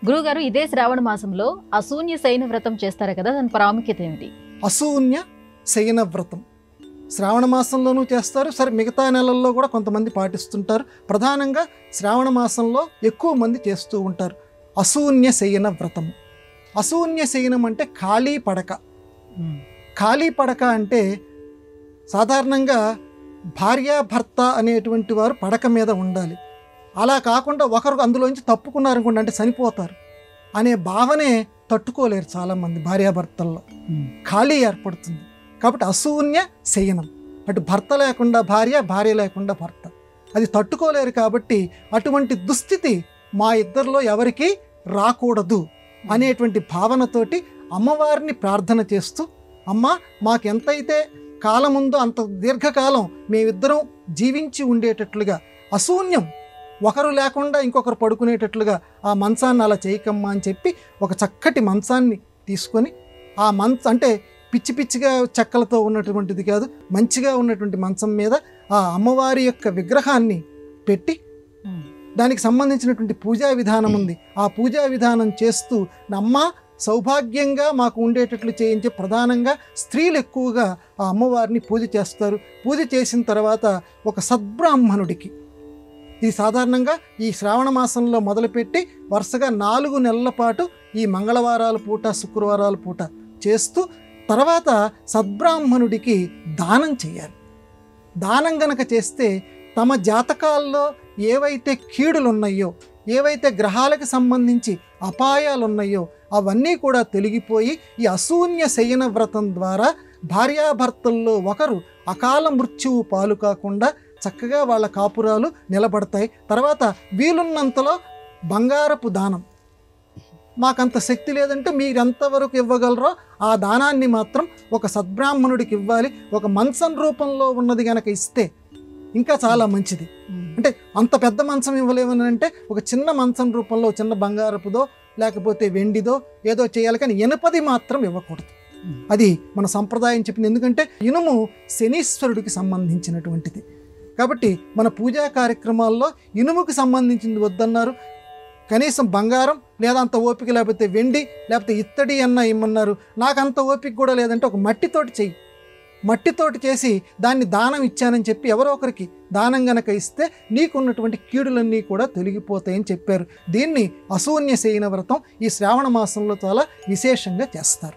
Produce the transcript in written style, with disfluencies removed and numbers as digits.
గురుగారు, ఇదే శ్రావణ మాసంలో అశూన్య శయన వ్రతం చేస్తారు కదా, దాని ప్రాముఖ్యత ఏమిటి? అశూన్య శయన వ్రతం శ్రావణ మాసంలోనూ చేస్తారు. సరే, మిగతా నెలల్లో కూడా కొంతమంది పాటిస్తుంటారు. ప్రధానంగా శ్రావణ మాసంలో ఎక్కువ మంది చేస్తూ ఉంటారు అశూన్య శయన వ్రతము. అశూన్య శయనం అంటే ఖాళీ పడక. ఖాళీ పడక అంటే సాధారణంగా భార్యాభర్త అనేటువంటి వారు పడక మీద ఉండాలి. అలా కాకుండా ఒకరు అందులోంచి తప్పుకున్నారనుకోండి, అంటే చనిపోతారు అనే భావనే తట్టుకోలేరు చాలామంది భార్యాభర్తల్లో. ఖాళీ ఏర్పడుతుంది. కాబట్టి అశూన్య శయనం, అటు భర్త లేకుండా భార్య, భార్య లేకుండా భర్త, అది తట్టుకోలేరు. కాబట్టి అటువంటి దుస్థితి మా ఇద్దరిలో ఎవరికి రాకూడదు అనేటువంటి భావనతోటి అమ్మవారిని ప్రార్థన చేస్తూ, అమ్మ మాకెంతైతే కాలం ఉందో అంత దీర్ఘకాలం మేమిద్దరం జీవించి ఉండేటట్లుగా, అశూన్యం ఒకరు లేకుండా ఇంకొకరు పడుకునేటట్లుగా ఆ మంచాన్ని అలా చేయకమ్మా అని చెప్పి ఒక చక్కటి మంచాన్ని తీసుకొని, ఆ అంటే పిచ్చి పిచ్చిగా చెక్కలతో ఉన్నటువంటిది కాదు, మంచిగా ఉన్నటువంటి మంచం మీద ఆ అమ్మవారి యొక్క విగ్రహాన్ని పెట్టి దానికి సంబంధించినటువంటి పూజా విధానం ఉంది. ఆ పూజా విధానం చేస్తూ అమ్మ సౌభాగ్యంగా మాకు ఉండేటట్లు చేయించే, ప్రధానంగా స్త్రీలు ఎక్కువగా ఆ అమ్మవారిని పూజ చేస్తారు. పూజ చేసిన తర్వాత ఒక సద్బ్రాహ్మణుడికి, ఇది సాధారణంగా ఈ శ్రావణ మాసంలో మొదలుపెట్టి వరుసగా 4 నెలల పాటు ఈ మంగళవారాల పూట, శుక్రవారాల పూట చేస్తూ తర్వాత సద్బ్రాహ్మణుడికి దానం చేయాలి. దానం గనక చేస్తే తమ జాతకాల్లో ఏవైతే కీడులు ఉన్నాయో, ఏవైతే గ్రహాలకు సంబంధించి అపాయాలు ఉన్నాయో అవన్నీ కూడా తొలగిపోయి ఈ అశూన్య శయన వ్రతం ద్వారా భార్యాభర్తల్లో ఒకరు అకాల మృత్యువు పాలు కాకుండా చక్కగా వాళ్ళ కాపురాలు నిలబడతాయి. తర్వాత వీలున్నంతలో బంగారపు దానం, మాకంత శక్తి లేదంటే మీరు ఎంతవరకు ఇవ్వగలరో ఆ దానాన్ని మాత్రం ఒక సద్బ్రాహ్మణుడికి ఇవ్వాలి. ఒక మంచం రూపంలో ఉన్నది కనుక ఇస్తే ఇంకా చాలా మంచిది. అంటే అంత పెద్ద మంచం ఇవ్వలేమని అంటే ఒక చిన్న మంచం రూపంలో చిన్న బంగారపుదో లేకపోతే వెండిదో ఏదో చేయాలి, కానీ ఇనుపది మాత్రం ఇవ్వకూడదు. అది మన సంప్రదాయం చెప్పింది. ఎందుకంటే ఇనుము శనీశ్వరుడికి సంబంధించినటువంటిది. కాబట్టి మన పూజా కార్యక్రమాల్లో ఇనుముకి సంబంధించింది వద్దన్నారు. కనీసం బంగారం లేదా అంత ఓపిక లేకపోతే వెండి లేకపోతే ఇత్తడి అన్న ఇమ్మన్నారు. నాకు అంత ఓపిక కూడా లేదంటే ఒక మట్టితోటి చెయ్యి, మట్టితోటి చేసి దాన్ని దానం ఇచ్చానని చెప్పి ఎవరో ఒకరికి దానం గనక ఇస్తే నీకున్నటువంటి కీడులన్నీ కూడా తొలగిపోతాయని చెప్పారు. దీన్ని అశూన్య శయన వ్రతం ఈ శ్రావణ మాసంలో చాలా విశేషంగా చేస్తారు.